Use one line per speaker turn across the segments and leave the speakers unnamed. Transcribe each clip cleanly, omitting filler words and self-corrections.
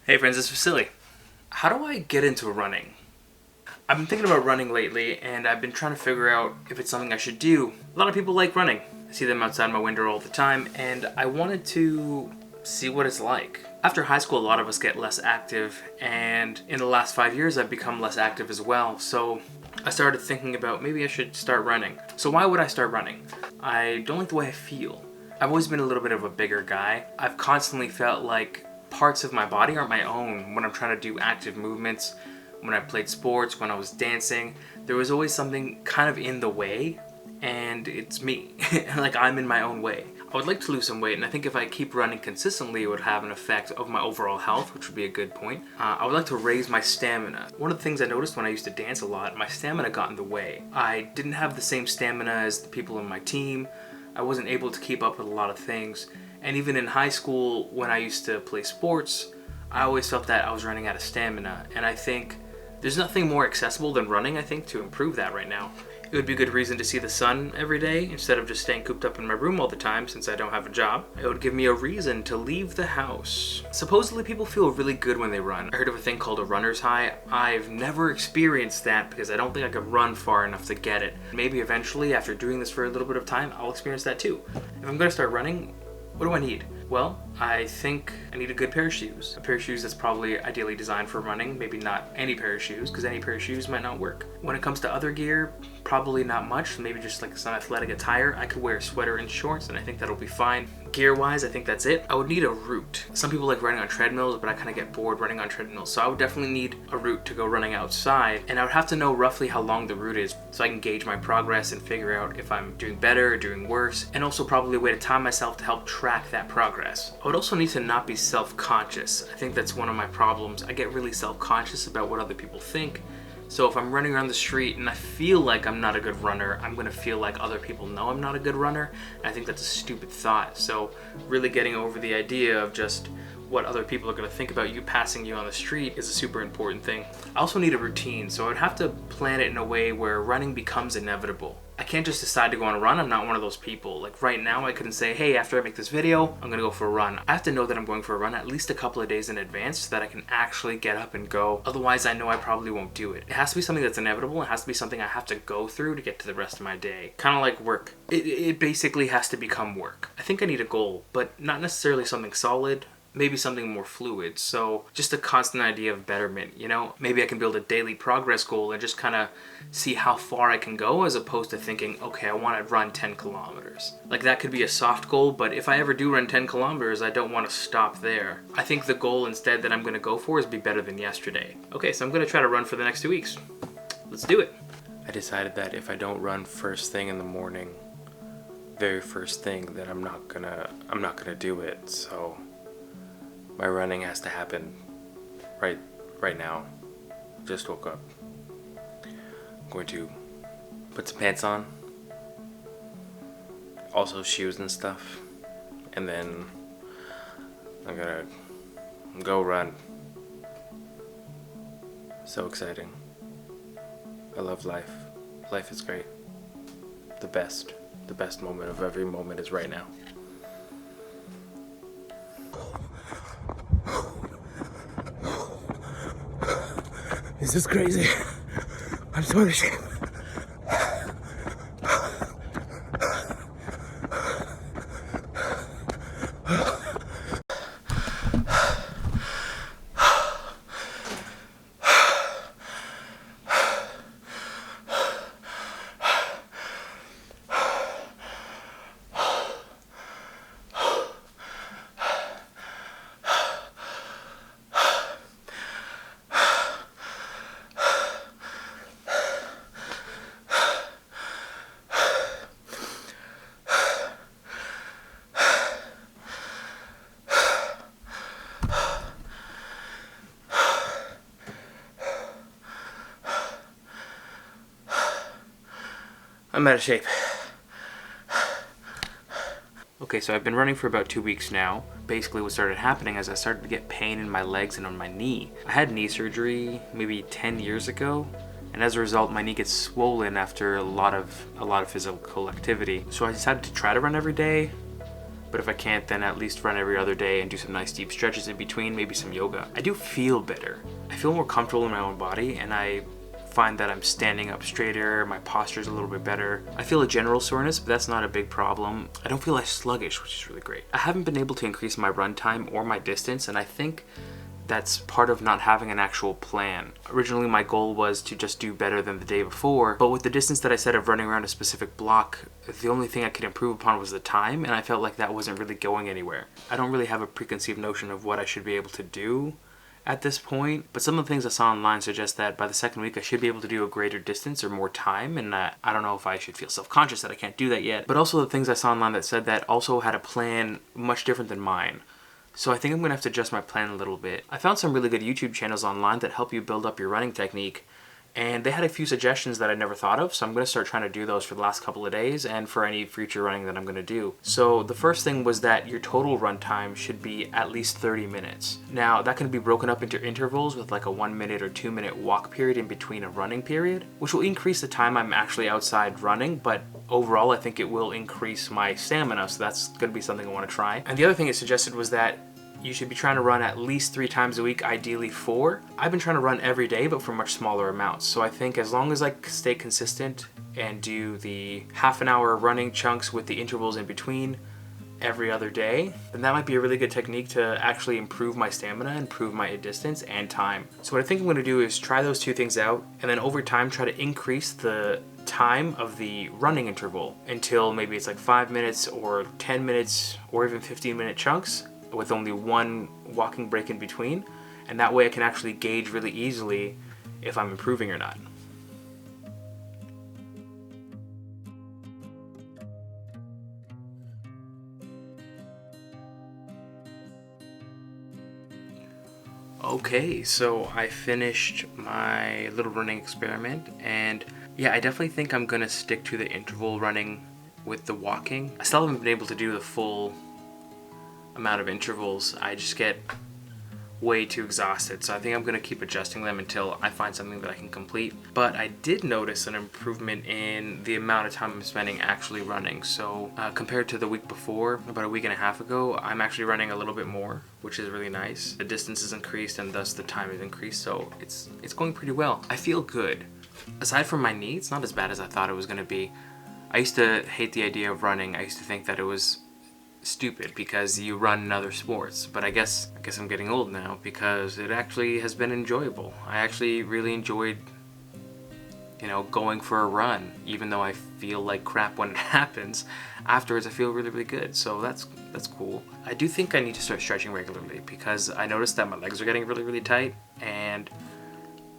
Hey friends, it's Vasily. How do I get into running? I've been thinking about running lately, and I've been trying to figure out if it's something I should do. A lot of people like running. I see them outside my window all the time, and I wanted to see what it's like. After high school, a lot of us get less active, and in the last 5 years, I've become less active as well. So I started thinking about maybe I should start running. So why would I start running? I don't like the way I feel. I've always been a little bit of a bigger guy. I've constantly felt like parts of my body aren't my own when I'm trying to do active movements. When I played sports, when I was dancing, there was always something kind of in the way, and it's me. Like, I'm in my own way. I would like to lose some weight, and I think if I keep running consistently, it would have an effect of my overall health, which would be a good point. I would like to raise my stamina. One of the things I noticed when I used to dance a lot, my stamina got in the way. I didn't have the same stamina as the people in my team. I wasn't able to keep up with a lot of things. And even in high school, when I used to play sports, I always felt that I was running out of stamina. And I think there's nothing more accessible than running, I think, to improve that right now. It would be a good reason to see the sun every day instead of just staying cooped up in my room all the time since I don't have a job. It would give me a reason to leave the house. Supposedly people feel really good when they run. I heard of a thing called a runner's high. I've never experienced that because I don't think I could run far enough to get it. Maybe eventually, after doing this for a little bit of time, I'll experience that too. If I'm gonna start running, what do I need? Well, I think I need a good pair of shoes. A pair of shoes that's probably ideally designed for running, maybe not any pair of shoes, because any pair of shoes might not work. When it comes to other gear, probably not much, maybe just like some athletic attire. I could wear a sweater and shorts, and I think that'll be fine. Gear-wise, I think that's it. I would need a route. Some people like running on treadmills, but I kind of get bored running on treadmills, so I would definitely need a route to go running outside, and I would have to know roughly how long the route is so I can gauge my progress and figure out if I'm doing better or doing worse, and also probably a way to time myself to help track that progress. I would also need to not be self-conscious. I think that's one of my problems. I get really self-conscious about what other people think. So if I'm running around the street and I feel like I'm not a good runner, I'm gonna feel like other people know I'm not a good runner. And I think that's a stupid thought. So really getting over the idea of just what other people are gonna think about you passing you on the street is a super important thing. I also need a routine, so I would have to plan it in a way where running becomes inevitable. I can't just decide to go on a run. I'm not one of those people. Like right now, I couldn't say, hey, after I make this video, I'm gonna go for a run. I have to know that I'm going for a run at least a couple of days in advance so that I can actually get up and go. Otherwise, I know I probably won't do it. It has to be something that's inevitable. It has to be something I have to go through to get to the rest of my day. Kind of like work. It basically has to become work. I think I need a goal, but not necessarily something solid. Maybe something more fluid. So just a constant idea of betterment, you know? Maybe I can build a daily progress goal and just kind of see how far I can go as opposed to thinking, okay, I want to run 10 kilometers. Like that could be a soft goal, but if I ever do run 10 kilometers, I don't want to stop there. I think the goal instead that I'm going to go for is be better than yesterday. Okay, so I'm going to try to run for the next 2 weeks. Let's do it. I decided that if I don't run first thing in the morning, very first thing, then I'm not gonna do it. So my running has to happen right now. Just woke up. I'm going to put some pants on, also shoes and stuff, and then I'm gonna go run. So exciting. I love life. Life is great. The best moment of every moment is right now.
This is crazy. I'm so ashamed.
I'm out of shape. Okay, so I've been running for about 2 weeks now. Basically what started happening is I started to get pain in my legs and on my knee. I had knee surgery maybe 10 years ago, and as a result my knee gets swollen after a lot of physical activity. So I decided to try to run every day, But if I can't, then at least run every other day and do some nice deep stretches in between, maybe some yoga. I do feel better. I feel more comfortable in my own body, and I find that I'm standing up straighter, my posture's a little bit better. I feel a general soreness, but that's not a big problem. I don't feel as sluggish, which is really great. I haven't been able to increase my run time or my distance, and I think that's part of not having an actual plan. Originally, my goal was to just do better than the day before, but with the distance that I set of running around a specific block, the only thing I could improve upon was the time, and I felt like that wasn't really going anywhere. I don't really have a preconceived notion of what I should be able to do at this point, but some of the things I saw online suggest that by the second week I should be able to do a greater distance or more time, and I don't know if I should feel self-conscious that I can't do that yet, but also the things I saw online that said that also had a plan much different than mine. So I think I'm gonna have to adjust my plan a little bit. I found some really good YouTube channels online that help you build up your running technique, and they had a few suggestions that I never thought of, so I'm gonna start trying to do those for the last couple of days and for any future running that I'm gonna do. So the first thing was that your total run time should be at least 30 minutes. Now that can be broken up into intervals with like a 1 minute or 2 minute walk period in between a running period, which will increase the time I'm actually outside running, but overall I think it will increase my stamina, so that's gonna be something I wanna try. And the other thing it suggested was that you should be trying to run at least 3 times a week, ideally 4. I've been trying to run every day, but for much smaller amounts. So I think as long as I stay consistent and do the half an hour running chunks with the intervals in between every other day, then that might be a really good technique to actually improve my stamina, improve my distance and time. So what I think I'm gonna do is try those 2 things out, and then over time try to increase the time of the running interval until maybe it's like 5 minutes or 10 minutes or even 15-minute chunks, with only 1 walking break in between, and that way I can actually gauge really easily if I'm improving or not. Okay, so I finished my little running experiment, and yeah, I definitely think I'm gonna stick to the interval running with the walking. I still haven't been able to do the full amount of intervals. I just get way too exhausted, so I think I'm gonna keep adjusting them until I find something that I can complete. But I did notice an improvement in the amount of time I'm spending actually running. So compared to the week before, about a week and a half ago, I'm actually running a little bit more, which is really nice. The distance is increased and thus the time is increased, so it's going pretty well. I feel good. Aside from my knee, it's not as bad as I thought it was gonna be. I used to hate the idea of running. I used to think that it was stupid because you run in other sports, but I guess I'm getting old now because it actually has been enjoyable. I actually really enjoyed, going for a run, even though I feel like crap when it happens. Afterwards I feel really, really good, so that's cool. I do think I need to start stretching regularly because I noticed that my legs are getting really, really tight, and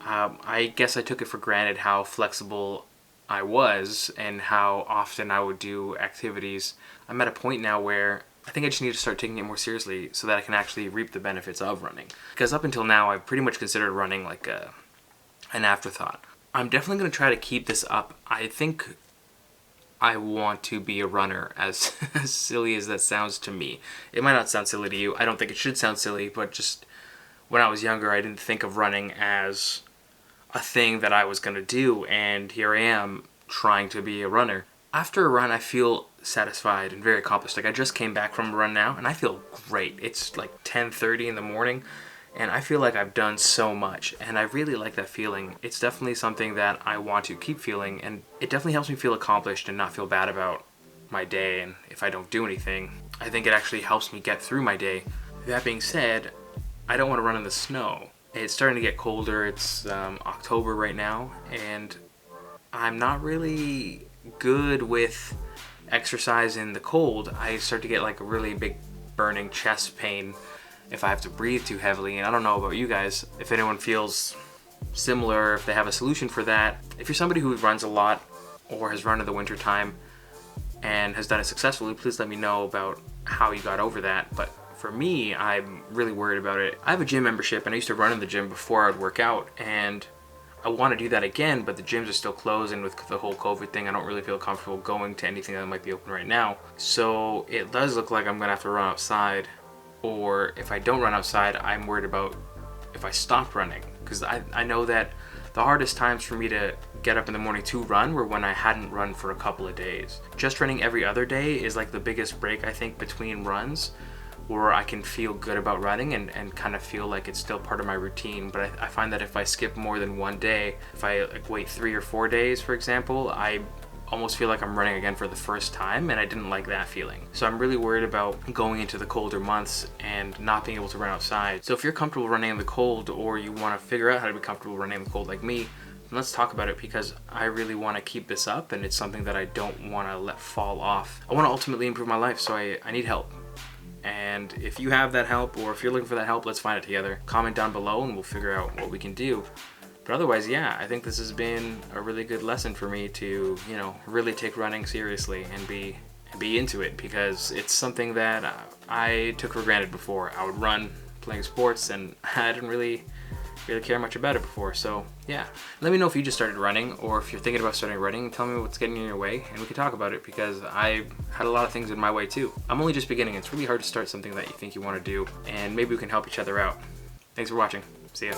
I guess I took it for granted how flexible I was and how often I would do activities. I'm at a point now where I think I just need to start taking it more seriously so that I can actually reap the benefits of running. Because up until now, I pretty much considered running like an afterthought. I'm definitely going to try to keep this up. I think I want to be a runner, as silly as that sounds to me. It might not sound silly to you. I don't think it should sound silly, but just when I was younger, I didn't think of running as a thing that I was going to do, and here I am trying to be a runner. After a run, I feel satisfied and very accomplished. Like I just came back from a run now, and I feel great. It's like 10:30 in the morning, and I feel like I've done so much, and I really like that feeling. It's definitely something that I want to keep feeling, and it definitely helps me feel accomplished and not feel bad about my day, and if I don't do anything, I think it actually helps me get through my day. That being said, I don't want to run in the snow. It's starting to get colder. It's October right now, and I'm not really good with exercise in the cold. I start to get like a really big burning chest pain if I have to breathe too heavily, and I don't know about you guys, if anyone feels similar, if they have a solution for that. If you're somebody who runs a lot or has run in the winter time and has done it successfully, please let me know about how you got over that. But for me, I'm really worried about it. I have a gym membership, and I used to run in the gym before I would work out, and I want to do that again, but the gyms are still closed, and with the whole COVID thing, I don't really feel comfortable going to anything that might be open right now. So it does look like I'm gonna have to run outside, or if I don't run outside, I'm worried about if I stop running, because I know that The hardest times for me to get up in the morning to run were when I hadn't run for a couple of days. Just running every other day is like the biggest break, I think, between runs, where I can feel good about running and kind of feel like it's still part of my routine. But I find that if I skip more than one day, if I like wait 3 or 4 days, for example, I almost feel like I'm running again for the first time, and I didn't like that feeling. So I'm really worried about going into the colder months and not being able to run outside. So if you're comfortable running in the cold, or you want to figure out how to be comfortable running in the cold like me, then let's talk about it, because I really want to keep this up, and it's something that I don't want to let fall off. I want to ultimately improve my life, so I need help. And if you have that help, or if you're looking for that help, let's find it together. Comment down below and we'll figure out what we can do. But otherwise, yeah, I think this has been a really good lesson for me to, really take running seriously and be into it, because it's something that I took for granted before. I would run playing sports and I didn't really care much about it before. So yeah, let me know if you just started running, or if you're thinking about starting running. Tell me what's getting in your way and we can talk about it, because I had a lot of things in my way too. I'm only just beginning. It's really hard to start something that you think you want to do, and maybe we can help each other out. Thanks for watching. See ya.